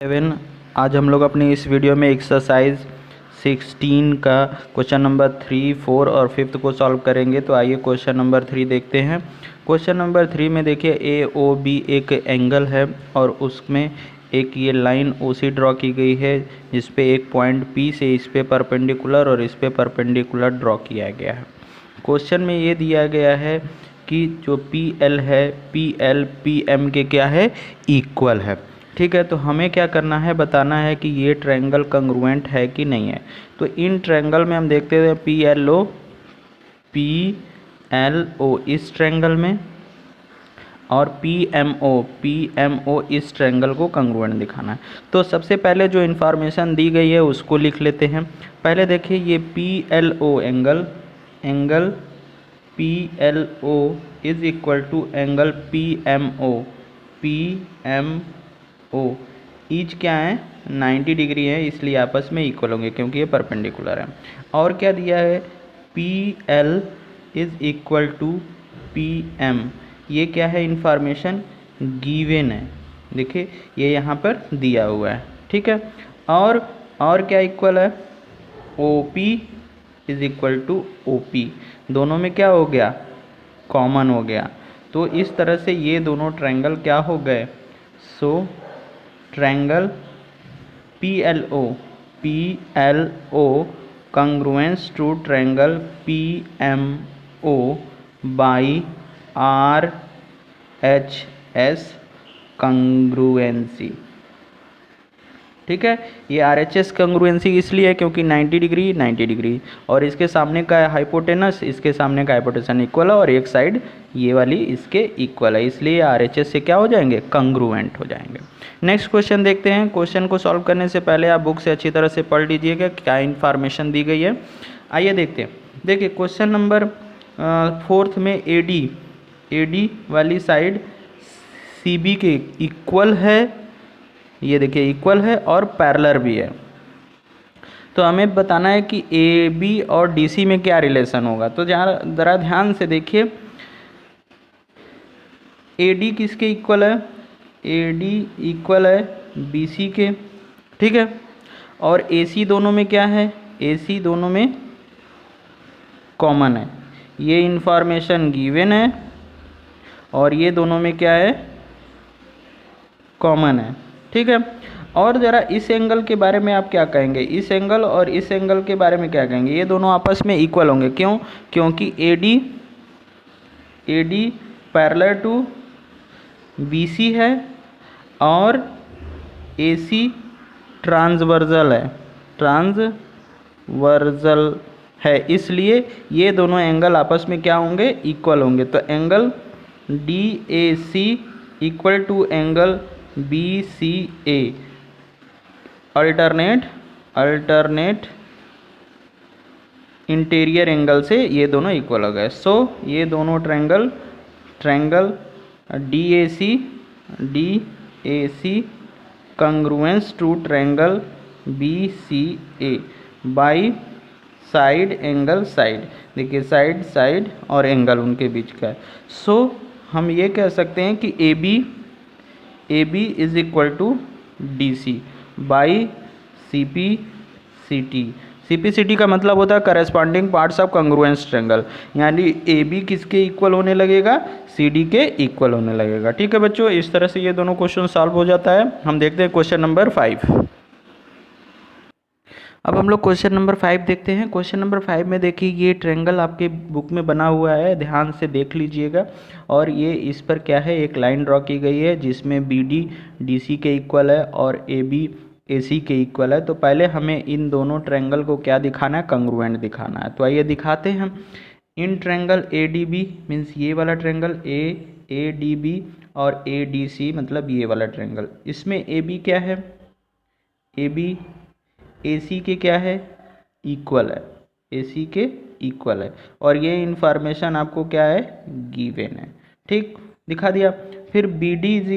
7 आज हम लोग अपनी इस वीडियो में एक्सरसाइज 16 का क्वेश्चन नंबर 3, 4 और 5 को सॉल्व करेंगे। तो आइए क्वेश्चन नंबर 3 देखते हैं। क्वेश्चन नंबर 3 में देखिए ए ओ बी एक एंगल है और उसमें एक ये लाइन ओ सी ड्रॉ की गई है जिस पे एक पॉइंट पी से इस पे परपेंडिकुलर और इस पे परपेंडिकुलर ड्रॉ किया गया है। क्वेश्चन में ये दिया गया है कि जो पी एल है पी एल पी एम के क्या है, इक्वल है। ठीक है, तो हमें क्या करना है, बताना है कि ये ट्रायंगल कंग्रुएंट है कि नहीं है। तो इन ट्रायंगल में हम देखते हैं पी एल ओ इस ट्रायंगल में और पी एम ओ इस ट्रायंगल को कंग्रुएंट दिखाना है। तो सबसे पहले जो इन्फॉर्मेशन दी गई है उसको लिख लेते हैं। पहले देखिए ये P L O angle P L O is equal to angle P M O each क्या है, 90 डिग्री है, इसलिए आपस में इक्वल होंगे क्योंकि ये परपेंडिकुलर है। और क्या दिया है, P L is equal to P M, ये क्या है, इंफॉर्मेशन गिवन है। देखिए ये यहाँ पर दिया हुआ है। ठीक है, और क्या इक्वल है, O P is equal to O P, दोनों में क्या हो गया, कॉमन हो गया। तो इस तरह से ये दोनों ट्रायंगल क्या हो गए, so triangle P L O congruence to triangle P M O by R H S congruency. ठीक है, ये आर एच एस कंग्रुएंसी इसलिए है क्योंकि 90 डिग्री और इसके सामने का हाइपोटेनस इसके सामने का हाइपोटेनस इक्वल है और एक साइड ये वाली इसके इक्वल है, इसलिए आर एच एस से क्या हो जाएंगे, कंग्रुएंट हो जाएंगे। नेक्स्ट क्वेश्चन देखते हैं। क्वेश्चन को सॉल्व करने से पहले आप बुक से अच्छी तरह से पढ़ लीजिएगा क्या इन्फॉर्मेशन दी गई है। आइए देखते हैं। देखिए क्वेश्चन नंबर 4 में ए डी वाली साइड सी बी के इक्वल है, ये देखिए इक्वल है और पैरेलल भी है। तो हमें बताना है कि ए बी और डी सी में क्या रिलेशन होगा। तो ज़रा ध्यान से देखिए, ए डी किसके इक्वल है, ए डी इक्वल है बी सी के। ठीक है, और ए सी दोनों में क्या है, ए सी दोनों में कॉमन है, ये इंफॉर्मेशन गिवन है और ये दोनों में क्या है, कॉमन है। ठीक है, और ज़रा इस एंगल के बारे में आप क्या कहेंगे, इस एंगल और इस एंगल के बारे में क्या कहेंगे, ये दोनों आपस में इक्वल होंगे। क्यों, क्योंकि A D parallel to B C है और ए सी ट्रांसवर्सल है, इसलिए ये दोनों एंगल आपस में क्या होंगे, इक्वल होंगे। तो angle D A C equal to angle B C A, alternate interior angle से ये दोनों इक्वल हो गए। सो ये दोनों triangle D A C congruence to triangle B C A by side angle side, देखिए साइड और एंगल उनके बीच का है। सो हम ये कह सकते हैं कि A B is equal to D C by C P C T का मतलब होता है corresponding parts of congruence triangle, यानी ए बी किसके इक्वल होने लगेगा, सी डी के इक्वल होने लगेगा। ठीक है बच्चों, इस तरह से ये दोनों क्वेश्चन सॉल्व हो जाता है। हम देखते हैं क्वेश्चन नंबर 5। अब हम लोग क्वेश्चन नंबर 5 देखते हैं। क्वेश्चन नंबर 5 में देखिए ये ट्रायंगल आपके बुक में बना हुआ है, ध्यान से देख लीजिएगा। और ये इस पर क्या है, एक लाइन ड्रॉ की गई है जिसमें बी डी डी सी के इक्वल है और ए बी ए सी के इक्वल है। तो पहले हमें इन दोनों ट्रायंगल को क्या दिखाना है, कंग्रुएंट दिखाना है। तो आइए दिखाते हैं। In triangle A D B means ये वाला ट्रायंगल ए डी बी और ए डी सी मतलब ये वाला ट्रायंगल, इसमें ए बी क्या है, ए बी ए सी के क्या है, इक्वल है, ए सी के इक्वल है और ये इंफॉर्मेशन आपको क्या है, गिवन है। ठीक, दिखा दिया। फिर B D is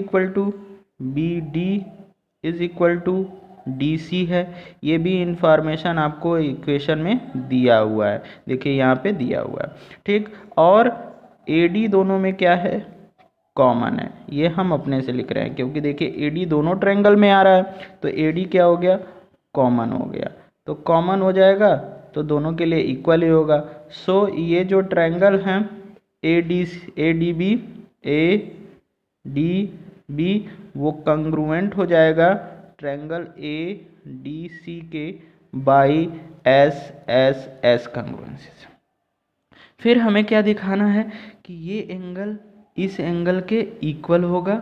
equal to D C है, ये भी इंफॉर्मेशन आपको इक्वेशन में दिया हुआ है, देखिए यहाँ पे दिया हुआ है। ठीक, और ए डी दोनों में क्या है, कॉमन है, ये हम अपने से लिख रहे हैं क्योंकि देखिए AD दोनों ट्रायंगल में आ रहा है तो AD क्या हो गया, कॉमन हो गया। तो कॉमन हो जाएगा तो दोनों के लिए इक्वल ही होगा। सो ये जो ट्रायंगल हैं ADB वो कंग्रुएंट हो जाएगा ट्रायंगल ADC के बाई SSS कंग्रुएंसी से। फिर हमें क्या दिखाना है कि ये एंगल इस एंगल के इक्वल होगा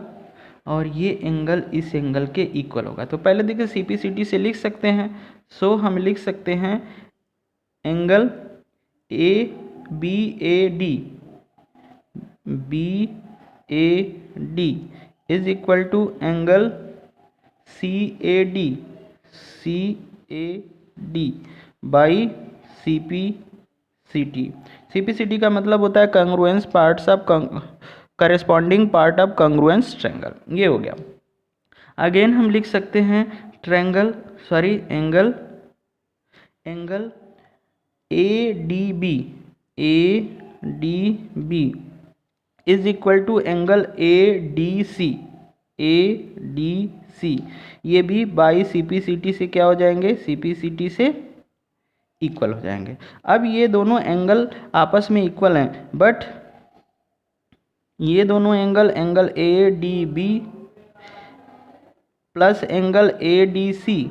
और ये एंगल इस एंगल के इक्वल होगा। तो पहले देखिए CPCT से लिख सकते हैं। सो हम लिख सकते हैं angle BAD is equal to angle CAD by CPCT का मतलब होता है congruence parts of corresponding part of congruence triangle, ये हो गया। अगेन हम लिख सकते हैं angle ADB is equal to angle ADC ये भी बाई CPCT से क्या हो जाएंगे, CPCT से इक्वल हो जाएंगे। अब ये दोनों एंगल आपस में इक्वल हैं, बट ये दोनों angle ADB plus angle ADC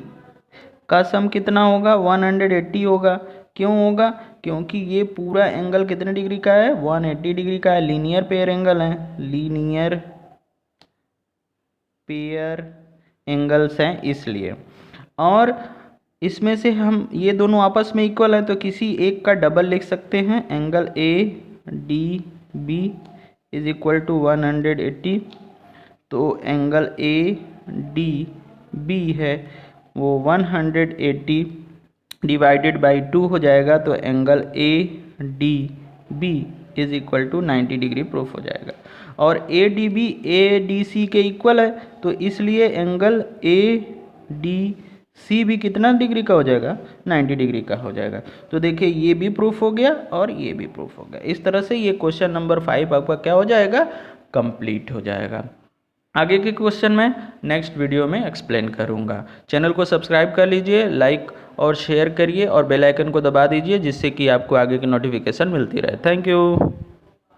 का सम कितना होगा, 180 होगा। क्यों होगा, क्योंकि ये पूरा एंगल कितने डिग्री का है, 180 डिग्री का है। लीनियर पेयर एंगल है, लीनियर पेयर एंगल्स हैं इसलिए। और इसमें से हम ये दोनों आपस में इक्वल हैं तो किसी एक का डबल लिख सकते हैं। Angle ADB is equal to 180, तो एंगल ADB है वो 180 डिवाइडेड बाई 2 हो जाएगा, तो angle ADB is equal to 90 degree proof हो जाएगा। और ADB ADC के इक्वल है तो इसलिए एंगल ADC भी कितना डिग्री का हो जाएगा, 90 डिग्री का हो जाएगा। तो देखिए ये भी प्रूफ हो गया और ये भी प्रूफ हो गया। इस तरह से ये क्वेश्चन नंबर 5 आपका क्या हो जाएगा, कंप्लीट हो जाएगा। आगे के क्वेश्चन मैं नेक्स्ट वीडियो में एक्सप्लेन करूंगा। चैनल को सब्सक्राइब कर लीजिए, लाइक और शेयर करिए और बेल आइकन को दबा दीजिए जिससे कि आपको आगे की नोटिफिकेशन मिलती रहे। Thank you.